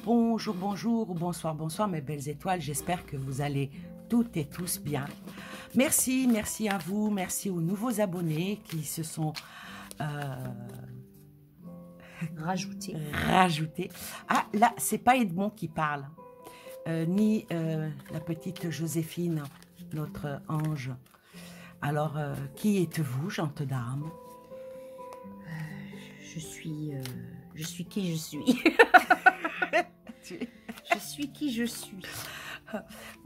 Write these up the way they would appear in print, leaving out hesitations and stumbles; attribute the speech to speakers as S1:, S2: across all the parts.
S1: Bonjour, bonjour, ou bonsoir, bonsoir mes belles étoiles. J'espère que vous allez toutes et tous bien. Merci, merci à vous, merci aux nouveaux abonnés qui se sont rajoutés. Ah, là, c'est pas Edmond qui parle, ni la petite Joséphine, notre ange. Alors, qui êtes-vous, gente d'âme?
S2: Je suis qui je suis. Je suis qui je suis.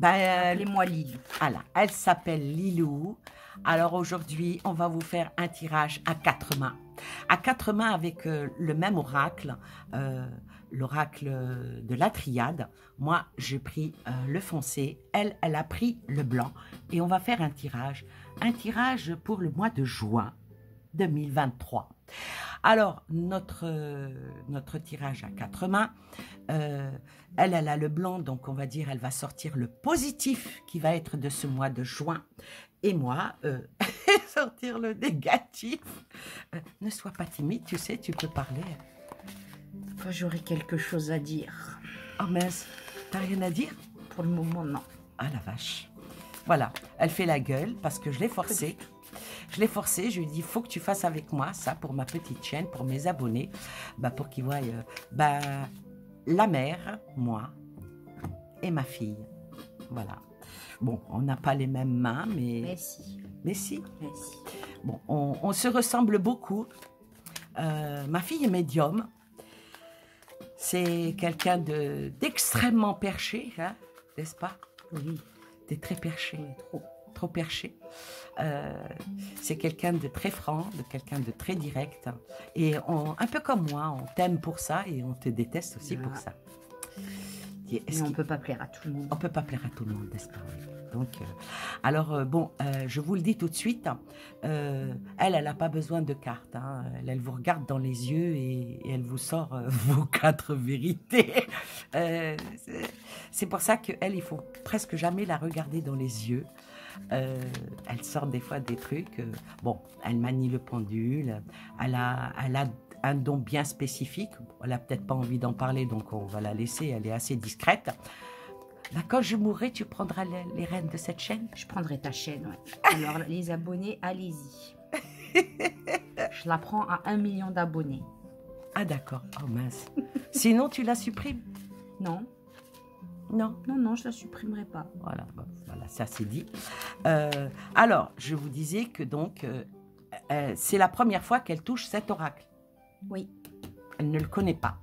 S2: Appelez-moi Lilou.
S1: Voilà, elle s'appelle Lilou. Alors aujourd'hui, on va vous faire un tirage à 4 mains. À 4 mains avec le même oracle, l'oracle de la triade. Moi, j'ai pris le foncé. Elle a pris le blanc. Et on va faire un tirage. Un tirage pour le mois de juin 2023. Alors, notre tirage à 4 mains, elle a le blanc, donc on va dire, elle va sortir le positif qui va être de ce mois de juin. Et moi, sortir le négatif. Ne sois pas timide, tu sais, tu peux parler.
S2: Enfin, j'aurais quelque chose à dire.
S1: Oh mince, t'as rien à dire?
S2: Pour le moment, non.
S1: Ah la vache. Voilà, elle fait la gueule parce que je l'ai forcée. Je l'ai forcé, je lui ai dit, il faut que tu fasses avec moi ça pour ma petite chaîne, pour mes abonnés, pour qu'ils voient la mère, moi et ma fille. Voilà. Bon, on n'a pas les mêmes mains, mais...
S2: Mais si.
S1: Mais si.
S2: Mais si.
S1: Bon, on se ressemble beaucoup. Ma fille est médium. C'est quelqu'un d'extrêmement perché, hein, n'est-ce pas?
S2: Oui.
S1: T'es très perché.
S2: Oui,
S1: trop perché. C'est quelqu'un de très franc, de quelqu'un de très direct. Et un peu comme moi, on t'aime pour ça et on te déteste aussi pour ça.
S2: Mais on ne peut pas plaire à tout le monde.
S1: On ne peut pas plaire à tout le monde, n'est-ce pas? Donc, alors, bon, je vous le dis tout de suite, elle n'a pas besoin de cartes. Hein. Elle vous regarde dans les yeux et elle vous sort vos 4 vérités. C'est pour ça qu'elle, il faut presque jamais la regarder dans les yeux. Elle sort des fois des trucs. Bon, elle manie le pendule. Elle a un don bien spécifique. Elle n'a peut-être pas envie d'en parler, donc on va la laisser. Elle est assez discrète. Là, quand je mourrai, tu prendras les rênes de cette chaîne?
S2: Je prendrai ta chaîne, ouais. Alors, les abonnés, allez-y. Je la prends à 1 million d'abonnés.
S1: Ah, d'accord. Oh, mince. Sinon, tu la supprimes?
S2: Non.
S1: Non.
S2: Non, je la supprimerai pas.
S1: Voilà, voilà, ça c'est dit. Alors, je vous disais que donc, c'est la première fois qu'elle touche cet oracle.
S2: Oui.
S1: Elle ne le connaît pas.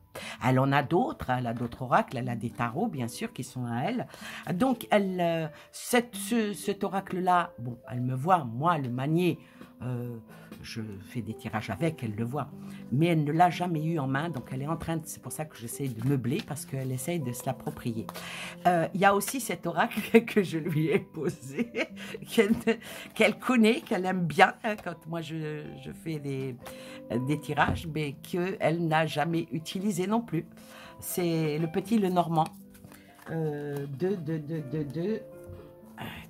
S1: Elle en a d'autres, elle a d'autres oracles, elle a des tarots, bien sûr, qui sont à elle. Donc, cet oracle-là, bon, elle me voit, moi, le manier, je fais des tirages avec, elle le voit. Mais elle ne l'a jamais eu en main, donc elle est en train de... C'est pour ça que j'essaie de meubler, parce qu'elle essaye de se l'approprier. Il y a aussi cet oracle que je lui ai posé, qu'elle connaît, qu'elle aime bien, hein, quand moi je fais des tirages, mais qu'elle n'a jamais utilisé non plus. C'est le petit Lenormand.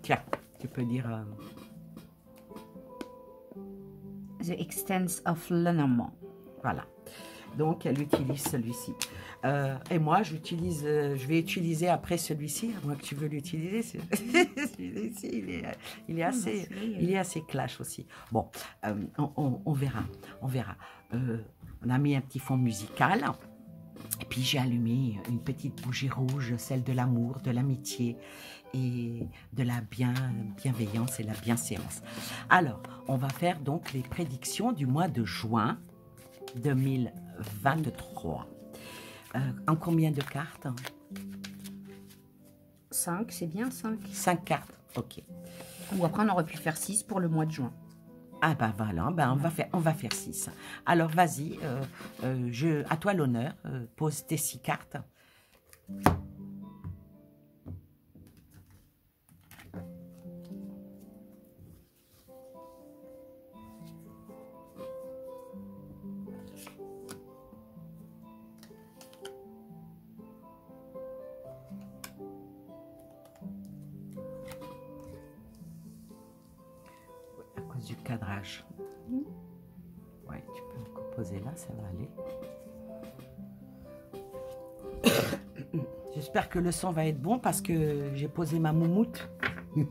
S1: Tiens, tu peux dire...
S2: The Extents of Lenormand.
S1: Voilà. Donc, elle utilise celui-ci. Et moi, je vais utiliser après celui-ci, à moins que tu veux l'utiliser. Celui-ci, il est assez clash aussi. Bon, on verra. On verra. On a mis un petit fond musical. Et puis, j'ai allumé une petite bougie rouge, celle de l'amour, de l'amitié et de la bienveillance et la bienséance. Alors, on va faire donc les prédictions du mois de juin 2023. En combien de cartes?
S2: 5, c'est bien 5.
S1: 5 cartes, ok.
S2: Ou après, on aurait pu faire 6 pour le mois de juin.
S1: Ah ben voilà, on va faire 6. Alors vas-y, à toi l'honneur, pose tes 6 cartes. Du cadrage. Ouais, tu peux encore poser là, ça va aller. j'espère que le son va être bon parce que j'ai posé ma moumoute.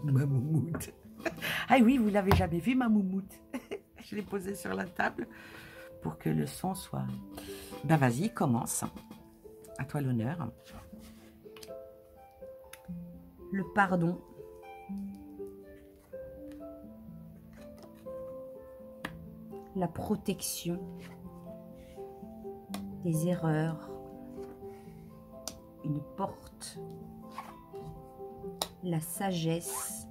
S1: Ma moumoute. Ah oui, vous l'avez jamais vu, ma moumoute. Je l'ai posée sur la table pour que le son soit... Ben vas-y, commence. À toi l'honneur.
S2: Le pardon. La protection des erreurs. Une porte. La sagesse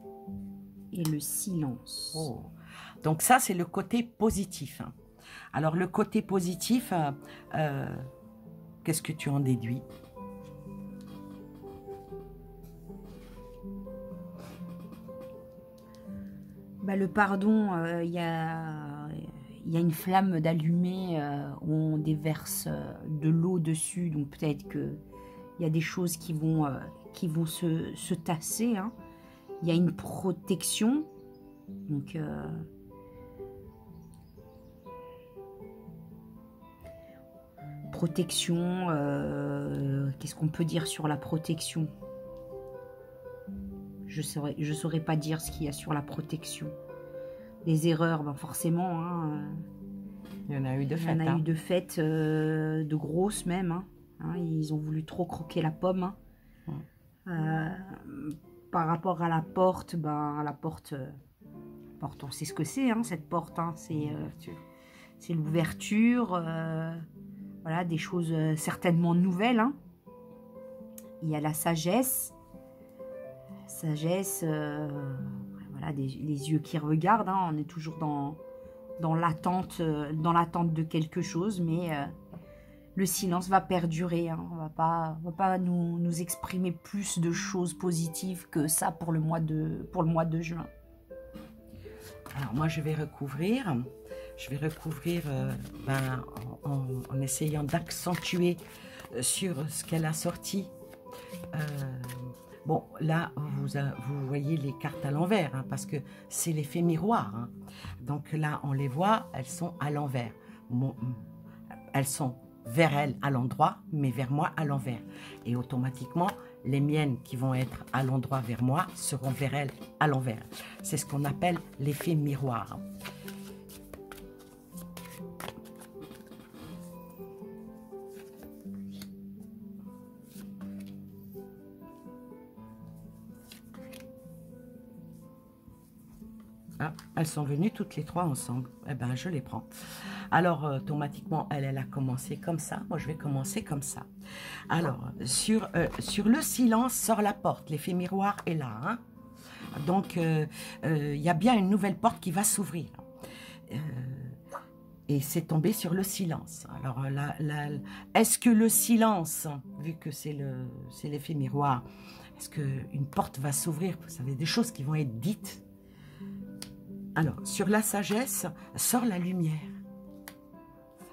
S2: et le silence.
S1: Oh. Donc ça, c'est le côté positif. Alors, le côté positif, qu'est-ce que tu en déduis?
S2: Bah, le pardon, il y a une flamme d'allumée où on déverse de l'eau dessus. Donc peut-être qu'il y a des choses qui vont se tasser. Hein. Il y a une protection. Donc... protection, qu'est-ce qu'on peut dire sur la protection? Je saurais pas dire ce qu'il y a sur la protection. Les erreurs, ben forcément. Hein,
S1: il y en a eu de faites.
S2: Il y en a eu de faites, de grosses même. Hein, ils ont voulu trop croquer la pomme. Par rapport à la porte, ben la porte, on sait ce que c'est, hein, cette porte. Hein, c'est l'ouverture. Voilà, des choses certainement nouvelles. Hein. Il y a la sagesse. Sagesse, voilà, les yeux qui regardent. Hein. On est toujours dans l'attente de quelque chose, mais le silence va perdurer. Hein. On va pas nous exprimer plus de choses positives que ça pour le mois de juin.
S1: Alors moi, je vais recouvrir en essayant d'accentuer sur ce qu'elle a sorti. Bon, là, vous voyez les cartes à l'envers, hein, parce que c'est l'effet miroir. Hein. Donc là, on les voit, elles sont à l'envers. Bon, elles sont vers elle à l'endroit, mais vers moi à l'envers. Et automatiquement, les miennes qui vont être à l'endroit vers moi seront vers elle à l'envers. C'est ce qu'on appelle l'effet miroir. Ah, elles sont venues toutes les trois ensemble. Eh bien, je les prends. Alors, automatiquement, elle a commencé comme ça. Moi, je vais commencer comme ça. Alors, sur le silence, sort la porte. L'effet miroir est là. Hein. Donc, il y a bien une nouvelle porte qui va s'ouvrir. Et c'est tombé sur le silence. Alors, est-ce que le silence, vu que c'est l'effet miroir, est-ce qu'une porte va s'ouvrir? Vous savez, des choses qui vont être dites. Alors, sur la sagesse, sort la lumière.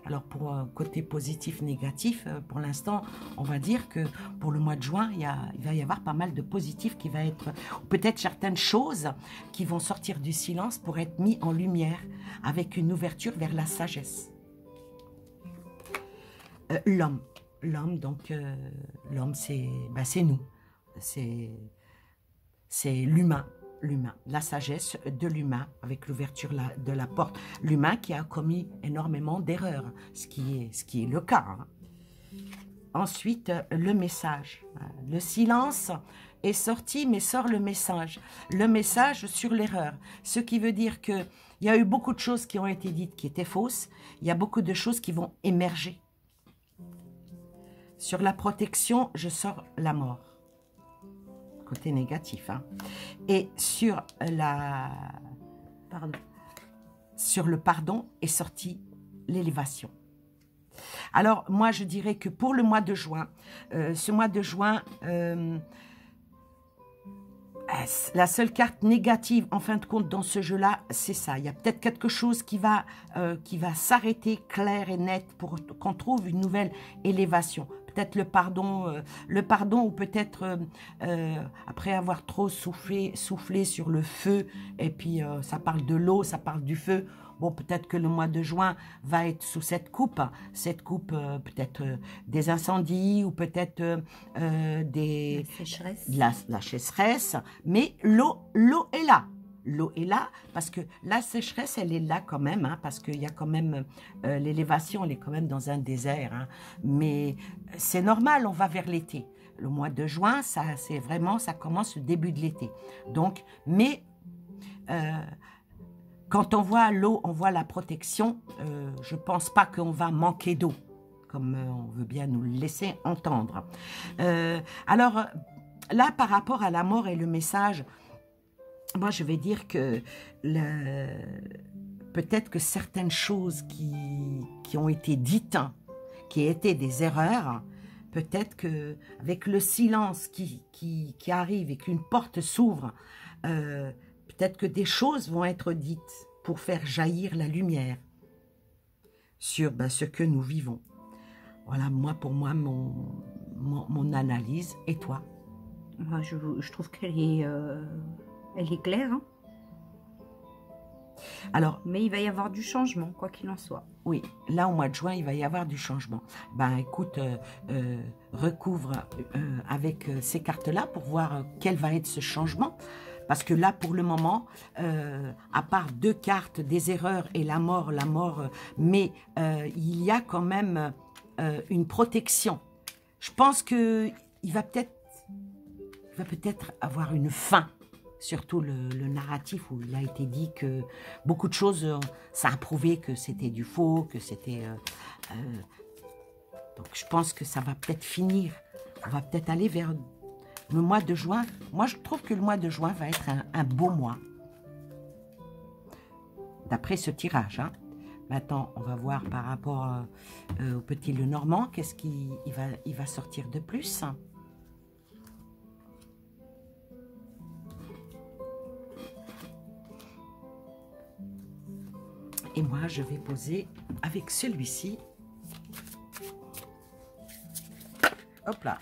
S1: Alors, pour un côté positif, négatif, pour l'instant, on va dire que pour le mois de juin, il va y avoir pas mal de positifs qui va être... Peut-être certaines choses qui vont sortir du silence pour être mis en lumière avec une ouverture vers la sagesse. L'homme. L'homme, donc, l'homme, c'est nous. C'est l'humain. L'humain, la sagesse de l'humain avec l'ouverture de la porte. L'humain qui a commis énormément d'erreurs, ce qui est le cas. Hein. Ensuite, le message. Le silence est sorti, mais sort le message. Le message sur l'erreur. Ce qui veut dire qu'il y a eu beaucoup de choses qui ont été dites qui étaient fausses. Il y a beaucoup de choses qui vont émerger. Sur la protection, je sors la mort. Côté négatif. Hein. Et sur le pardon est sortie l'élévation. Alors, moi, je dirais que pour le mois de juin, ce mois de juin, la seule carte négative, en fin de compte, dans ce jeu-là, c'est ça. Il y a peut-être quelque chose qui va s'arrêter clair et net pour qu'on trouve une nouvelle élévation. Peut-être le pardon ou peut-être après avoir trop soufflé sur le feu, et puis ça parle de l'eau, ça parle du feu, Bon, peut-être que le mois de juin va être sous cette coupe. Cette coupe, peut-être des incendies ou peut-être des...
S2: La sécheresse.
S1: La sécheresse. Mais l'eau est là. L'eau est là parce que la sécheresse, elle est là quand même, hein, parce qu'il y a quand même l'élévation, elle est quand même dans un désert. Hein, mais c'est normal, on va vers l'été. Le mois de juin, c'est vraiment, ça commence le début de l'été. Donc, mais quand on voit l'eau, on voit la protection. Je pense pas qu'on va manquer d'eau, comme on veut bien nous le laisser entendre. Alors là, par rapport à la mort et le message. Moi, je vais dire que peut-être que certaines choses qui ont été dites, hein, qui étaient des erreurs, peut-être que avec le silence qui arrive et qu'une porte s'ouvre, peut-être que des choses vont être dites pour faire jaillir la lumière sur ce que nous vivons. Voilà, pour moi, mon analyse. Et toi?
S2: Moi, je trouve qu'elle est... Elle est claire, hein.
S1: Alors,
S2: mais il va y avoir du changement, quoi qu'il en soit.
S1: Oui, là au mois de juin, il va y avoir du changement. Ben écoute, recouvre avec ces cartes-là pour voir quel va être ce changement. Parce que là, pour le moment, à part 2 cartes, des erreurs et la mort, mais il y a quand même une protection. Je pense qu'il va peut-être avoir une fin. Surtout le narratif où il a été dit que beaucoup de choses, ça a prouvé que c'était du faux, que c'était... donc je pense que ça va peut-être finir. On va peut-être aller vers le mois de juin. Moi, je trouve que le mois de juin va être un beau mois. D'après ce tirage. Hein. Maintenant, on va voir par rapport au petit Lenormand, qu'est-ce qu'il va sortir de plus. Et moi, je vais poser avec celui-ci. Hop là.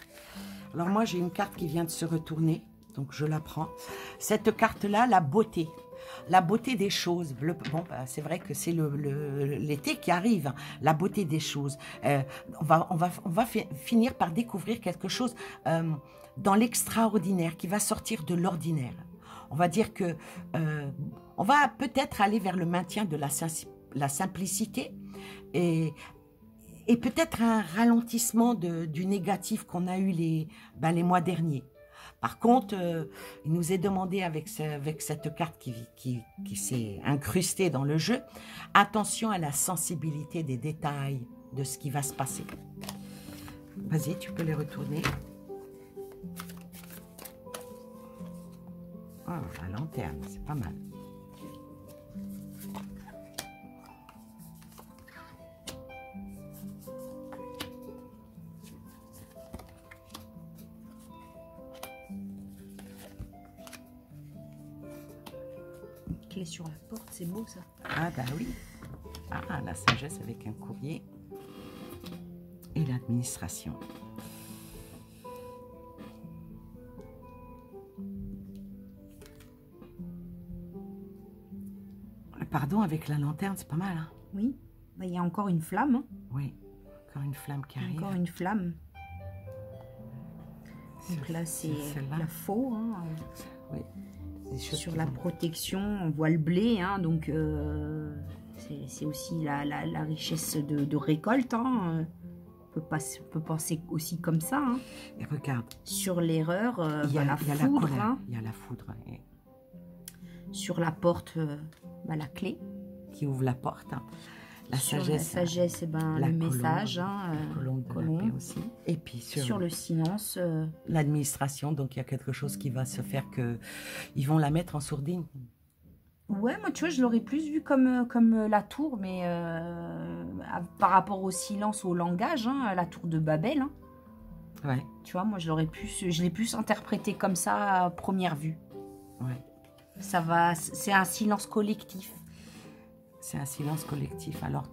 S1: Alors moi, j'ai une carte qui vient de se retourner. Donc, je la prends. Cette carte-là, la beauté. La beauté des choses. Bon, c'est vrai que c'est l'été qui arrive. La beauté des choses. On va finir par découvrir quelque chose dans l'extraordinaire qui va sortir de l'ordinaire. On va dire que on va peut-être aller vers le maintien de la simplicité et peut-être un ralentissement du négatif qu'on a eu les mois derniers. Par contre, il nous est demandé avec cette carte qui s'est incrustée dans le jeu, attention à la sensibilité des détails de ce qui va se passer. Vas-y, tu peux les retourner. Oh, la lanterne, c'est pas mal.
S2: Une clé sur la porte, c'est beau ça.
S1: Ah bah oui. Ah, la sagesse avec un courrier. Et l'administration. Pardon, avec la lanterne, c'est pas mal. Hein?
S2: Oui, il y a encore une flamme. Hein.
S1: Oui, encore une flamme qui arrive.
S2: Encore une flamme. Donc là, c'est la faux. Hein.
S1: Oui.
S2: Sur la protection, on voit le blé. Hein, donc, c'est aussi la richesse de récolte. Hein. On peut penser aussi comme ça. Hein.
S1: Et regarde.
S2: Sur l'erreur, il y a la foudre. Hein.
S1: Il y a la foudre. Et...
S2: Sur la porte, la clé.
S1: Qui ouvre la porte. Hein. La
S2: sur
S1: sagesse.
S2: La sagesse, le message. Hein,
S1: colombe de la paix aussi. Et puis
S2: sur le silence.
S1: L'administration, donc il y a quelque chose qui va se faire que ils vont la mettre en sourdine.
S2: Ouais, moi tu vois, je l'aurais plus vu comme la tour, mais par rapport au silence, au langage, hein, la tour de Babel. Hein.
S1: Ouais.
S2: Tu vois, moi je l'ai plus interprété comme ça à première vue.
S1: Ouais.
S2: C'est un silence collectif.
S1: C'est un silence collectif. Alors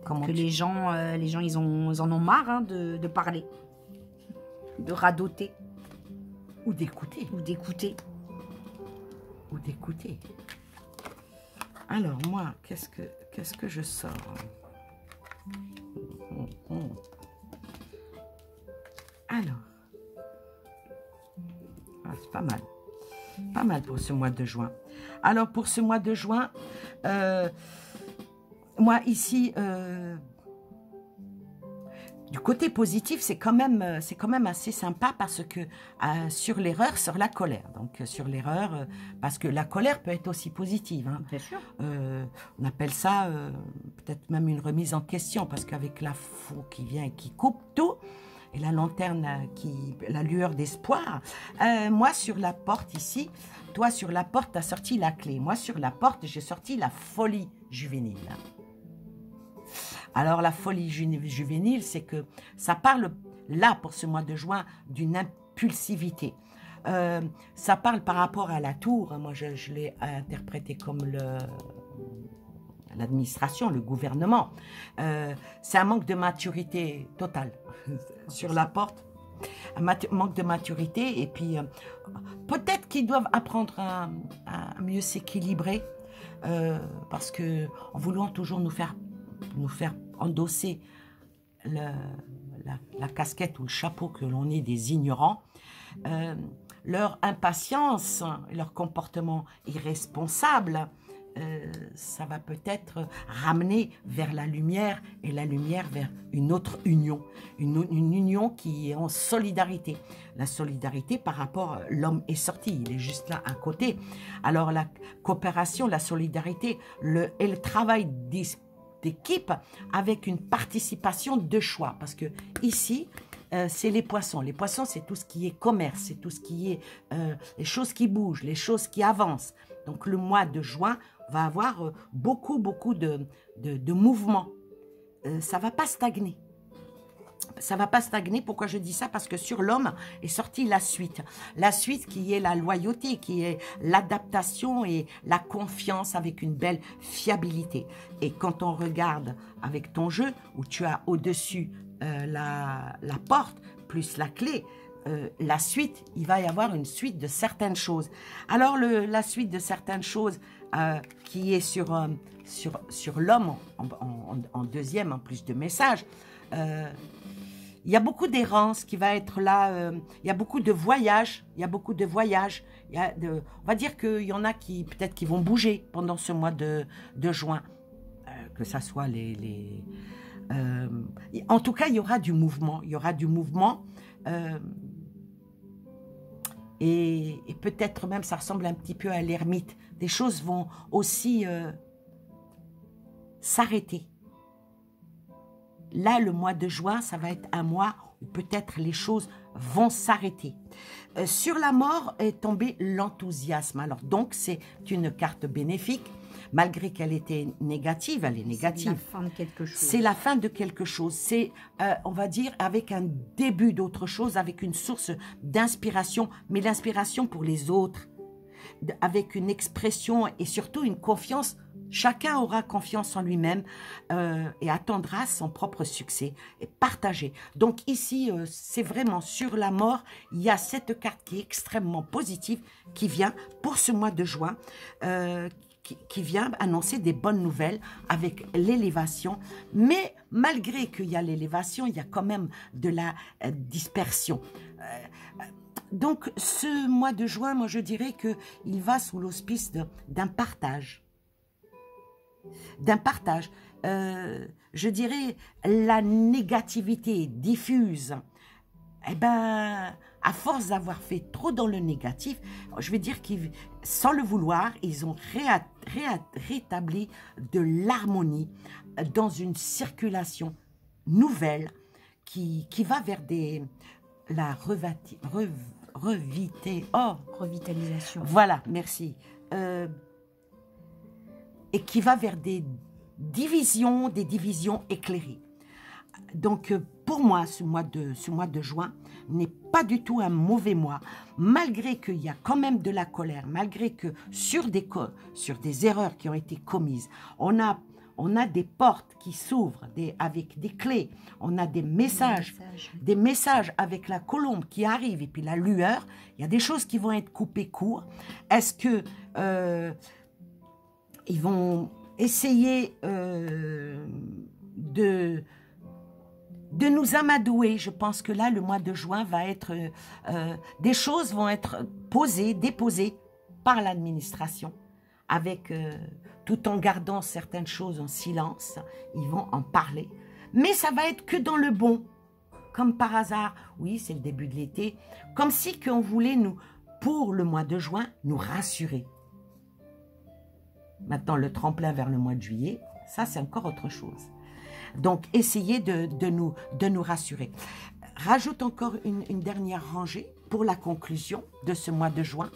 S2: comment que les gens ils en ont marre hein, de parler, de radoter.
S1: Ou d'écouter.
S2: Ou d'écouter.
S1: Ou d'écouter. Alors, moi, qu'est-ce que je sors? Alors, ah, c'est pas mal. Pas mal pour ce mois de juin. Alors, pour ce mois de juin, moi, ici, du côté positif, c'est quand même assez sympa parce que sur l'erreur, sur la colère. Donc, sur l'erreur, parce que la colère peut être aussi positive. Hein.
S2: Bien sûr.
S1: On appelle ça peut-être même une remise en question parce qu'avec la fou qui vient et qui coupe tout, et la lanterne, la lueur d'espoir. Moi, sur la porte ici, toi, sur la porte, tu as sorti la clé. Moi, sur la porte, j'ai sorti la folie juvénile. Alors, la folie juvénile, c'est que ça parle, là, pour ce mois de juin, d'une impulsivité. Ça parle par rapport à la tour. Moi, je l'ai interprété comme l'administration, le gouvernement. C'est un manque de maturité totale sur la porte. Un manque de maturité. Et puis, peut-être qu'ils doivent apprendre à mieux s'équilibrer parce que en voulant toujours nous faire endosser la casquette ou le chapeau que l'on est des ignorants, leur impatience, leur comportement irresponsable, ça va peut-être ramener vers la lumière et la lumière vers une autre union, une union qui est en solidarité. La solidarité par rapport, l'homme est sorti, il est juste là à côté. Alors la coopération, la solidarité et le travail d'équipe avec une participation de choix. Parce que ici, c'est les poissons. Les poissons, c'est tout ce qui est commerce, c'est tout ce qui est les choses qui bougent, les choses qui avancent. Donc le mois de juin va avoir beaucoup de mouvements. Ça ne va pas stagner. Ça ne va pas stagner. Pourquoi je dis ça? Parce que sur l'homme est sortie la suite. La suite qui est la loyauté, qui est l'adaptation et la confiance avec une belle fiabilité. Et quand on regarde avec ton jeu, où tu as au-dessus la porte, plus la clé, la suite, il va y avoir une suite de certaines choses. Alors, la suite de certaines choses qui est sur l'homme, en deuxième, en plus de messages, il y a beaucoup d'errance qui va être là, il y a beaucoup de voyages, on va dire qu'il y en a qui peut-être qui vont bouger pendant ce mois de juin, que ça soit en tout cas, il y aura du mouvement, et peut-être même ça ressemble un petit peu à l'ermite. Des choses vont aussi s'arrêter. Là, le mois de juin, ça va être un mois où peut-être les choses vont s'arrêter. Sur la mort est tombé l'enthousiasme. Alors donc, c'est une carte bénéfique. Malgré qu'elle était négative, elle est négative.
S2: C'est la fin de quelque chose.
S1: C'est la fin de quelque chose. C'est, on va dire, avec un début d'autre chose, avec une source d'inspiration, mais l'inspiration pour les autres, avec une expression et surtout une confiance. Chacun aura confiance en lui-même et attendra son propre succès et partager. Donc ici, c'est vraiment sur la mort, il y a cette carte qui est extrêmement positive qui vient pour ce mois de juin, qui vient annoncer des bonnes nouvelles avec l'élévation. Mais malgré qu'il y a l'élévation, il y a quand même de la dispersion. Donc ce mois de juin, moi je dirais qu'il va sous l'auspice d'un partage. Je dirais la négativité diffuse, eh ben, à force d'avoir fait trop dans le négatif, je vais dire qu'ils, sans le vouloir, ils ont rétabli de l'harmonie dans une circulation nouvelle qui va vers la
S2: revitalisation.
S1: Voilà, merci. Et qui va vers des divisions éclairées. Donc, pour moi, ce mois de juin n'est pas du tout un mauvais mois, malgré qu'il y a quand même de la colère, malgré que sur des erreurs qui ont été commises, on a des portes qui s'ouvrent avec des clés, on a des messages avec la colombe qui arrive et puis la lueur, il y a des choses qui vont être coupées court. Est-ce que Ils vont essayer de nous amadouer. Je pense que là, le mois de juin va être... des choses vont être posées, déposées par l'administration, avec tout en gardant certaines choses en silence. Ils vont en parler. Mais ça va être que dans le bon. Comme par hasard. Oui, c'est le début de l'été. Comme si qu'on voulait, nous, pour le mois de juin, nous rassurer. Maintenant, le tremplin vers le mois de juillet, ça, c'est encore autre chose. Donc, essayez de nous rassurer. Rajoute encore une dernière rangée pour la conclusion de ce mois de juin.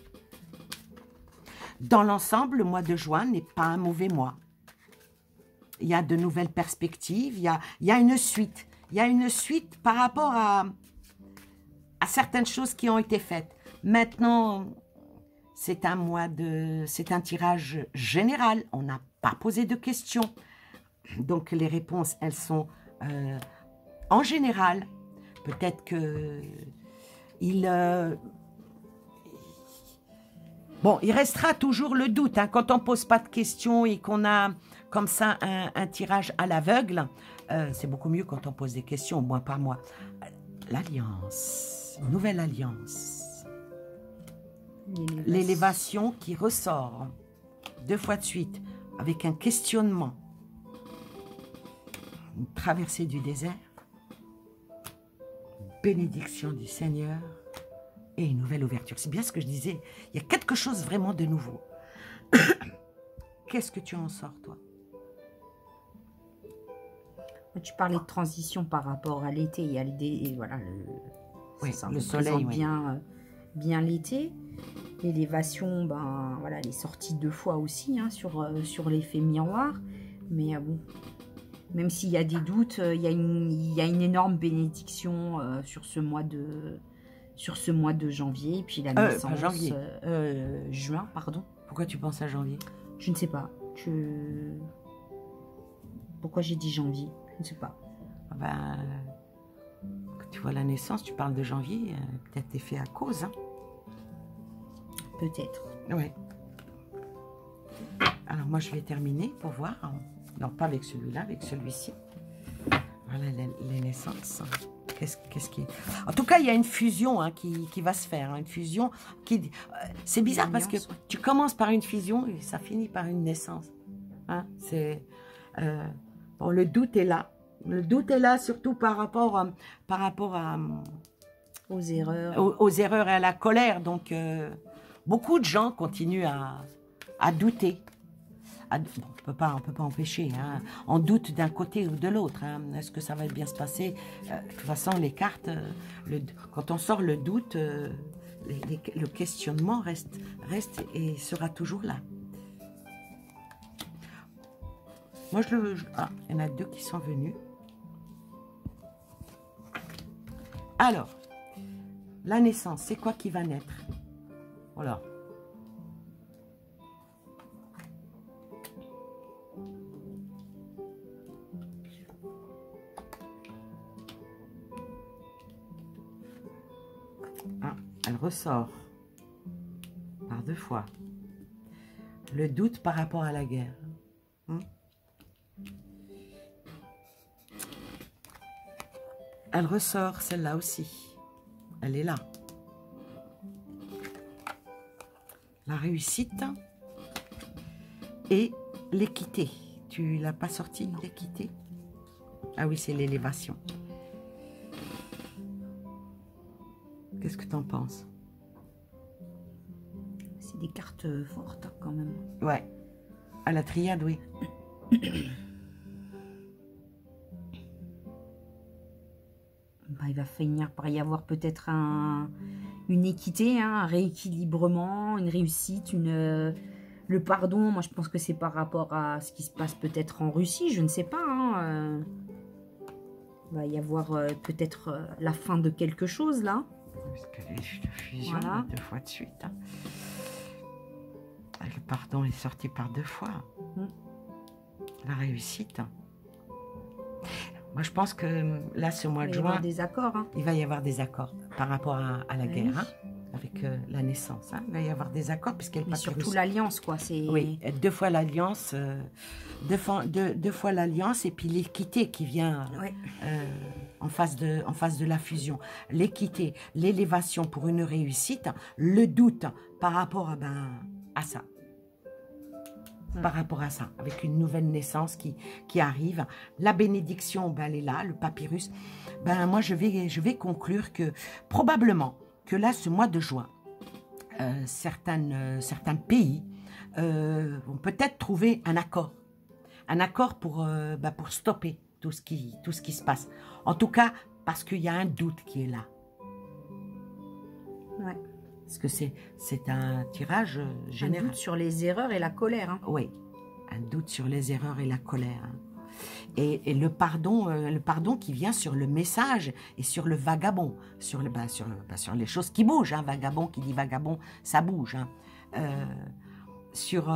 S1: Dans l'ensemble, le mois de juin n'est pas un mauvais mois. Il y a de nouvelles perspectives, il y a une suite. Il y a une suite par rapport à certaines choses qui ont été faites. Maintenant, c'est un tirage général. On n'a pas posé de questions. Donc, les réponses, elles sont en général. Peut-être que bon, il restera toujours le doute. Hein, quand on ne pose pas de questions et qu'on a comme ça un tirage à l'aveugle, c'est beaucoup mieux quand on pose des questions, mois par mois. L'alliance, nouvelle alliance. L'élévation qui ressort 2 fois de suite avec un questionnement. Une traversée du désert, bénédiction du Seigneur et une nouvelle ouverture. C'est bien ce que je disais. Il y a quelque chose vraiment de nouveau. Qu'est-ce que tu en sors, toi?
S2: Tu parlais de transition par rapport à l'été. Il y a voilà,
S1: oui,
S2: ça
S1: le soleil, oui.
S2: bien l'été. L'élévation, ben, voilà, elle est sortie 2 fois aussi hein, sur l'effet miroir. Mais bon, même s'il y a des doutes, il y a une énorme bénédiction sur ce mois de janvier. Et puis la naissance...
S1: Pas janvier.
S2: Juin, pardon.
S1: Pourquoi tu penses à janvier?
S2: Je ne sais pas. Pourquoi j'ai dit janvier? Je ne sais pas.
S1: Ben, quand tu vois la naissance, tu parles de janvier, peut-être t'es fait à cause. Hein?
S2: Peut-être.
S1: Oui. Alors moi, je vais terminer pour voir. Non, pas avec celui-là, avec celui-ci. Voilà les naissances. Qu'est-ce qui... En tout cas, il y a une fusion hein, qui va se faire. Hein, une fusion qui... c'est bizarre parce que tu commences par une fusion et ça finit par une naissance. Hein, c'est... bon, le doute est là. Le doute est là surtout par rapport à
S2: aux erreurs.
S1: Aux erreurs et à la colère. Donc, beaucoup de gens continuent à douter. Bon, on peut pas empêcher. Hein. On doute d'un côté ou de l'autre. Hein. Est-ce que ça va bien se passer? De toute façon, les cartes, quand on sort le doute, le questionnement reste et sera toujours là. Moi, il y en a 2 qui sont venus. Alors, la naissance, c'est quoi qui va naître? Voilà. Ah, elle ressort par 2 fois. Le doute par rapport à la guerre. Elle ressort, celle-là aussi. Elle est là. La réussite et l'équité. Tu l'as pas sorti, l'équité? Ah oui, c'est l'élévation. Qu'est-ce que tu en penses?
S2: C'est des cartes fortes, quand même.
S1: Ouais. À la triade, oui.
S2: Bah, il va finir par y avoir peut-être une équité, hein, un rééquilibrement, une réussite, le pardon. Moi, je pense que c'est par rapport à ce qui se passe peut-être en Russie, je ne sais pas. Hein, il va y avoir peut-être la fin de quelque chose, là.
S1: Parce que les fusions,
S2: voilà.
S1: 2 fois de suite. Hein. Le pardon est sorti par 2 fois. La réussite. Moi, je pense que là, ce mois de juin,
S2: des accords, hein.
S1: il va y avoir des accords par rapport à la guerre.
S2: Oui.
S1: Hein. avec la naissance. Hein. Il va y avoir des accords puisqu'elle
S2: Mais surtout l'alliance, quoi.
S1: Oui, 2 fois l'alliance, 2 fois l'alliance et puis l'équité qui vient en face de la fusion. L'équité, l'élévation pour une réussite, le doute par rapport à ça. Par rapport à ça, avec une nouvelle naissance qui arrive. La bénédiction, ben, elle est là, le papyrus. Ben, moi, je vais conclure que probablement que là, ce mois de juin, certains pays vont peut-être trouver un accord pour stopper tout ce qui se passe. En tout cas, parce qu'il y a un doute qui est là.
S2: Ouais.
S1: Parce que c'est un tirage général.
S2: Un doute sur les erreurs et la colère. Hein.
S1: Oui, un doute sur les erreurs et la colère. Hein. Et le pardon qui vient sur le message et sur le vagabond, sur les choses qui bougent. Hein. Vagabond, qui dit vagabond, ça bouge. Hein. Sur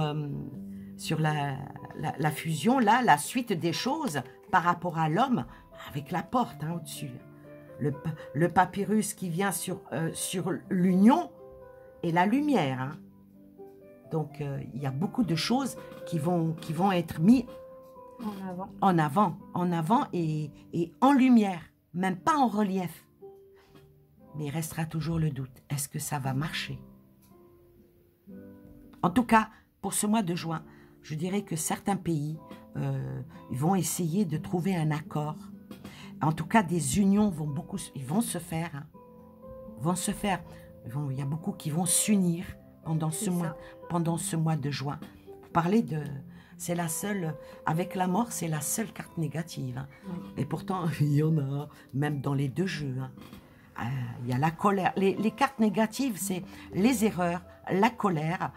S1: la fusion, là, la suite des choses par rapport à l'homme, avec la porte hein, au-dessus. Le papyrus qui vient sur l'union et la lumière. Hein. Donc, il y a beaucoup de choses qui vont être mises en avant et en lumière, même pas en relief. Mais il restera toujours le doute. Est-ce que ça va marcher? En tout cas, pour ce mois de juin, je dirais que certains pays vont essayer de trouver un accord. En tout cas, des unions vont se faire. Hein. Il y a beaucoup qui vont s'unir pendant ce mois de juin. Vous parlez c'est la seule, avec la mort, c'est la seule carte négative. Hein. Oui. Et pourtant, il y en a, même dans les 2 jeux. Hein. Il y a la colère. Les cartes négatives, c'est les erreurs, la colère,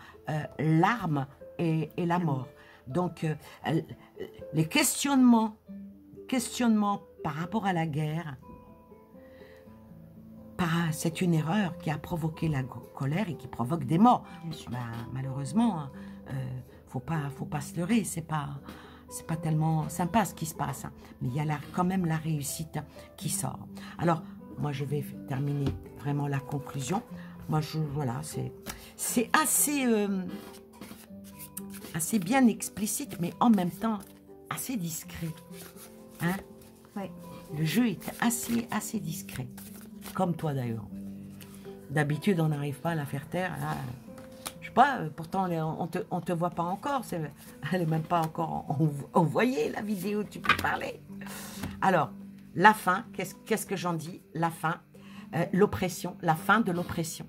S1: l'arme et la mort. Donc, les questionnements par rapport à la guerre, c'est une erreur qui a provoqué la colère et qui provoque des morts. Malheureusement, faut pas se leurrer, c'est pas tellement sympa ce qui se passe, hein. Mais il y a quand même la réussite qui sort. Alors, moi, je vais terminer vraiment la conclusion. Moi, voilà, c'est assez bien explicite, mais en même temps assez discret. Hein?
S2: Oui.
S1: Le jeu est assez discret. Comme toi d'ailleurs. D'habitude, on n'arrive pas à la faire taire. Là, je sais pas, pourtant on te voit pas encore. Elle est même pas encore envoyée, la vidéo, tu peux parler. Alors, la fin, qu'est-ce que j'en dis? La fin, l'oppression, la fin de l'oppression.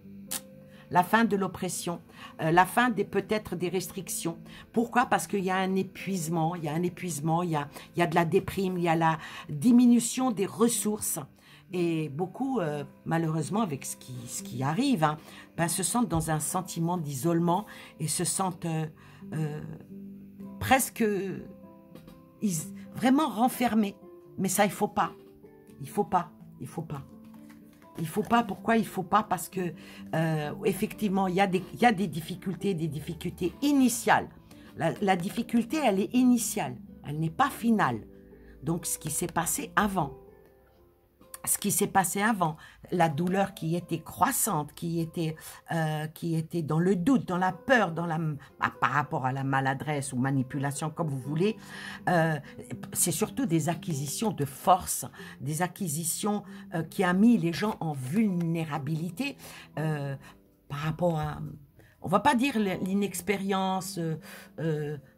S1: La fin de l'oppression, la fin peut-être des restrictions. Pourquoi? Parce qu'il y a un épuisement, il y a de la déprime, il y a la diminution des ressources. Et beaucoup, malheureusement, avec ce qui arrive, hein, se sentent dans un sentiment d'isolement et se sentent presque vraiment renfermés. Mais ça, il faut pas. Il faut pas. Pourquoi il faut pas? Parce que, effectivement, il y a des difficultés initiales. La difficulté, elle est initiale. Elle n'est pas finale. Donc, ce qui s'est passé avant, la douleur qui était croissante, qui était dans le doute, dans la peur, par rapport à la maladresse ou manipulation, comme vous voulez, c'est surtout des acquisitions de force, des acquisitions qui a mis les gens en vulnérabilité par rapport à... On va pas dire l'inexpérience,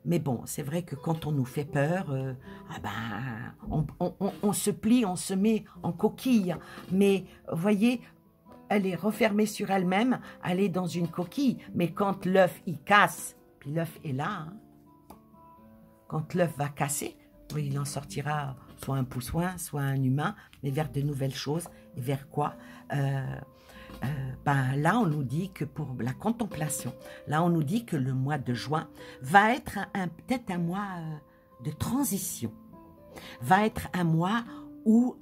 S1: mais bon, c'est vrai que quand on nous fait peur, on se plie, on se met en coquille. Mais vous voyez, elle est refermée sur elle-même, elle est dans une coquille. Mais quand l'œuf, il casse, puis l'œuf est là, hein, quand l'œuf va casser, oui, il en sortira soit un poussoin, soit un humain, mais vers de nouvelles choses. Et vers quoi? Là, on nous dit que pour la contemplation, là, on nous dit que le mois de juin va être peut-être un mois de transition, va être un mois où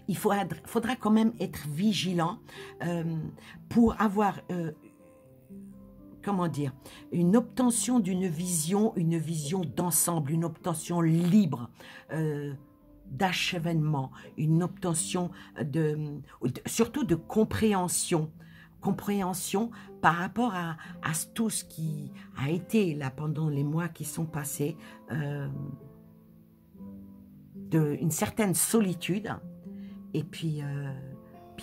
S1: il faudra quand même être vigilant pour avoir, comment dire, une obtention d'une vision, une vision d'ensemble, une obtention libre, d'achèvement, une obtention surtout de compréhension compréhension par rapport à tout ce qui a été là pendant les mois qui sont passés, une certaine solitude, et puis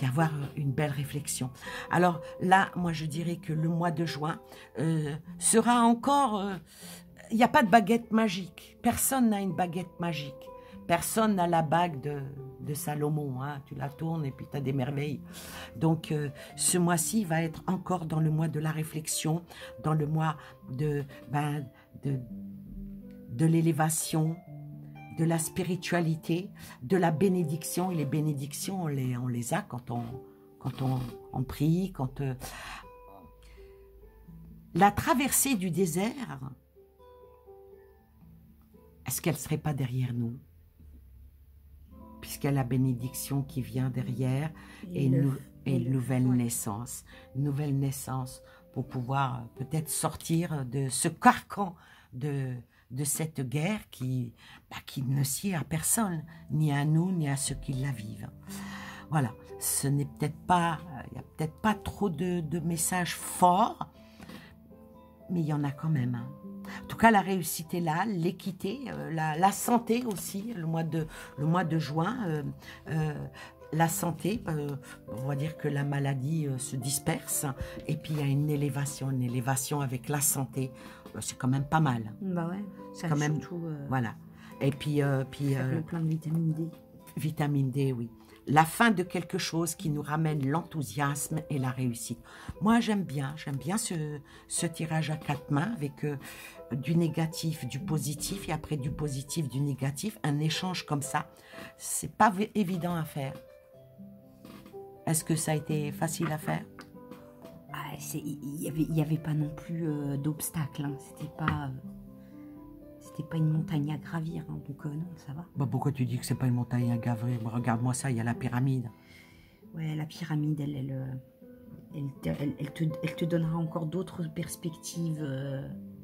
S1: avoir une belle réflexion. Alors là, moi je dirais que le mois de juin sera encore... Il n'y a pas de baguette magique. Personne n'a une baguette magique. Personne n'a la bague de Salomon. Hein. Tu la tournes et puis tu as des merveilles. Donc, ce mois-ci va être encore dans le mois de la réflexion, dans le mois de l'élévation, de la spiritualité, de la bénédiction. Et les bénédictions, on les a quand on prie, quand... La traversée du désert, est-ce qu'elle ne serait pas derrière nous? Puisqu'il y a la bénédiction qui vient derrière et une nouvelle naissance. Une nouvelle naissance pour pouvoir peut-être sortir de ce carcan de cette guerre qui ne sied à personne, ni à nous, ni à ceux qui la vivent. Voilà, ce n'est peut-être pas, il n'y a peut-être pas trop de messages forts, mais il y en a quand même. Hein. En tout cas, la réussite est là, l'équité, la santé aussi, le mois de juin, la santé, on va dire que la maladie se disperse, et puis il y a une élévation avec la santé, c'est quand même pas mal.
S2: Bah ouais, ça
S1: quand même,
S2: surtout...
S1: voilà. Et puis...
S2: plein de vitamine D.
S1: Vitamine D, oui. La fin de quelque chose qui nous ramène l'enthousiasme et la réussite. Moi, j'aime bien ce tirage à 4 mains avec du négatif, du positif, et après du positif, du négatif, un échange comme ça. C'est pas évident à faire. Est-ce que ça a été facile à faire?
S2: Ah, il y avait pas non plus d'obstacles. Hein. C'était pas une montagne à gravir, hein, donc non, ça va.
S1: Bah pourquoi tu dis que c'est pas une montagne à gravir? Bah, regarde-moi ça, il y a la pyramide.
S2: Ouais, la pyramide, elle te donnera encore d'autres perspectives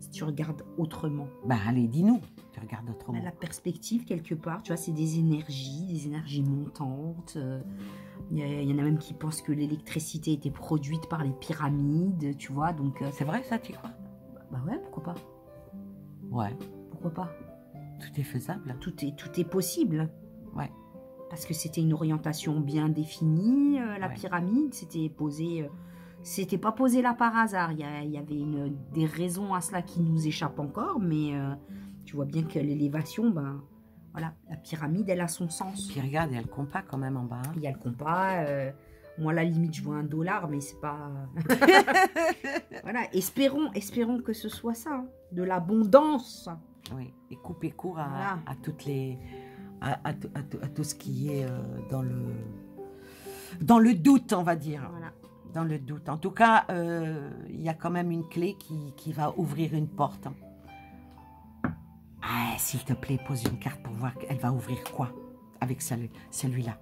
S2: si tu regardes autrement.
S1: Bah allez, dis-nous, tu regardes autrement.
S2: Bah, la perspective, quelque part, tu vois, c'est des énergies montantes. Il y en a même qui pensent que l'électricité était produite par les pyramides, tu vois, donc...
S1: c'est vrai ça, tu crois?
S2: Bah ouais, pourquoi pas?
S1: Ouais.
S2: Pourquoi pas?
S1: Tout est faisable.
S2: Tout est possible.
S1: Ouais.
S2: Parce que c'était une orientation bien définie, la pyramide, c'était pas posé là par hasard. Il y avait des raisons à cela qui nous échappent encore, mais tu vois bien que l'élévation, ben voilà, la pyramide, elle a son sens.
S1: Puis regarde, il y a le compas quand même en bas. Hein.
S2: Il y a le compas. Moi, à la limite, je vois $1, mais c'est pas... Voilà, espérons que ce soit ça, hein, de l'abondance.
S1: Oui, et couper court à toutes les... À tout ce qui est dans le doute, on va dire.
S2: Voilà.
S1: Dans le doute. En tout cas, il y a quand même une clé qui va ouvrir une porte. Ah, s'il te plaît, pose une carte pour voir qu'elle va ouvrir quoi avec celui-là.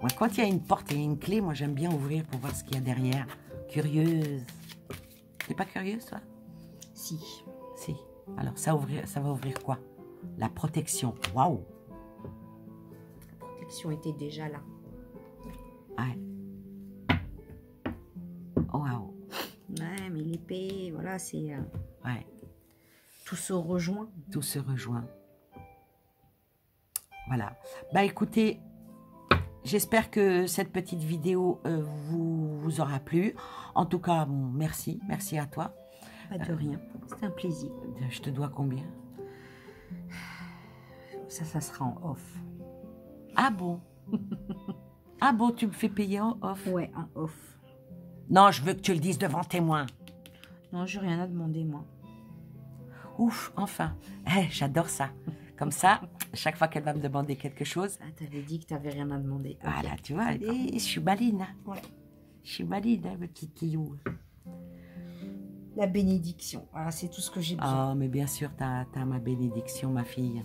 S1: Ouais, quand il y a une porte et une clé, moi j'aime bien ouvrir pour voir ce qu'il y a derrière. Curieuse. T'es pas curieuse, toi?
S2: Si.
S1: Si. Alors, ça va ouvrir quoi? La protection. Waouh!
S2: La protection était déjà là.
S1: Ouais. Waouh!
S2: Ouais, mais l'épée, voilà, c'est...
S1: Ouais.
S2: Tout se rejoint.
S1: Tout se rejoint. Voilà. Bah écoutez, j'espère que cette petite vidéo vous aura plu. En tout cas, bon, merci. Merci à toi.
S2: Pas de rien. C'était un plaisir.
S1: Je te dois combien?
S2: Ça sera en off.
S1: Ah bon? Ah bon, tu me fais payer en off?
S2: Ouais, en off.
S1: Non, je veux que tu le dises devant témoin.
S2: Non, j'ai rien à demander, moi.
S1: Ouf, enfin. J'adore ça. Comme ça, chaque fois qu'elle va me demander quelque chose...
S2: Ah, t'avais dit que t'avais rien à demander.
S1: Voilà,
S2: okay.
S1: tu vois, je suis maline. Hein.
S2: Ouais.
S1: Je suis maline, hein, petit Kiyou.
S2: La bénédiction, voilà, c'est tout ce que j'ai besoin.
S1: Oh, mais bien sûr, t'as ma bénédiction, ma fille.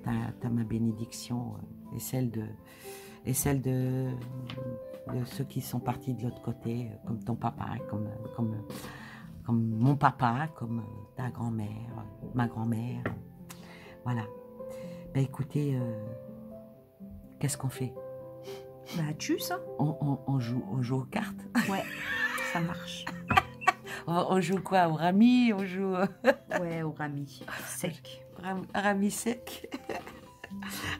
S1: T'as ma bénédiction et celle de ceux qui sont partis de l'autre côté, comme ton papa, comme mon papa, comme ta grand-mère, ma grand-mère. Voilà. Ben écoutez, qu'est-ce qu'on fait?
S2: Bah, tu ça.
S1: On joue aux cartes.
S2: Ouais, ça marche.
S1: On joue quoi? Au rami? On joue
S2: Ouais, au rami sec.
S1: rami sec.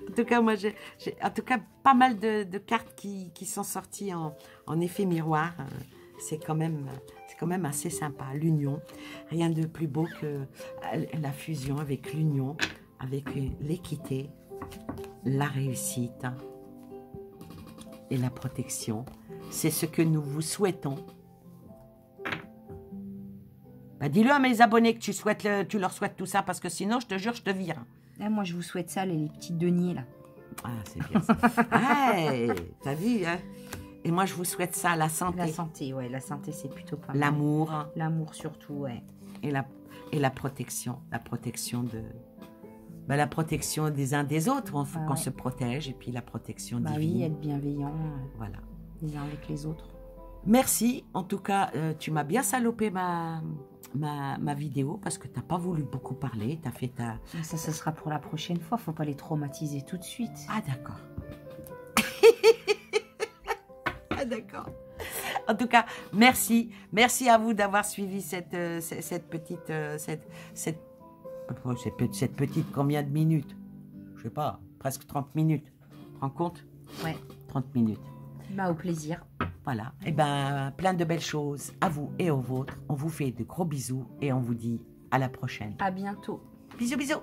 S1: En tout cas, moi, j'ai en tout cas pas mal de cartes qui sont sorties en effet miroir. C'est quand même assez sympa. L'union, rien de plus beau que la fusion avec l'union, avec l'équité, la réussite et la protection. C'est ce que nous vous souhaitons. Bah, dis-le à mes abonnés que tu leur souhaites tout ça, parce que sinon, je te jure, je te vire.
S2: Là, moi, je vous souhaite ça, les petits deniers, là.
S1: Ah, c'est bien ça. Hey, t'as vu, hein? Et moi, je vous souhaite ça, la santé.
S2: La santé, ouais, la santé, c'est plutôt pas mal.
S1: L'amour.
S2: L'amour, surtout, ouais.
S1: Et la protection. La protection la protection des uns des autres. Il faut qu'on se protège. Et puis la protection divine.
S2: Oui, être bienveillant.
S1: Voilà.
S2: Les uns avec les autres.
S1: Merci. En tout cas, tu m'as bien salopé ma vidéo parce que tu n'as pas voulu beaucoup parler. Tu as fait ta...
S2: Ça, ce sera pour la prochaine fois. Faut pas les traumatiser tout de suite.
S1: Ah, d'accord. Ah, d'accord. En tout cas, merci. Merci à vous d'avoir suivi cette petite combien de minutes? Je sais pas, presque 30 minutes. Rends compte?
S2: Ouais.
S1: 30 minutes.
S2: Bah, au plaisir.
S1: Voilà. Et ben, plein de belles choses à vous et aux vôtres. On vous fait de gros bisous et on vous dit à la prochaine.
S2: À bientôt.
S1: Bisous, bisous.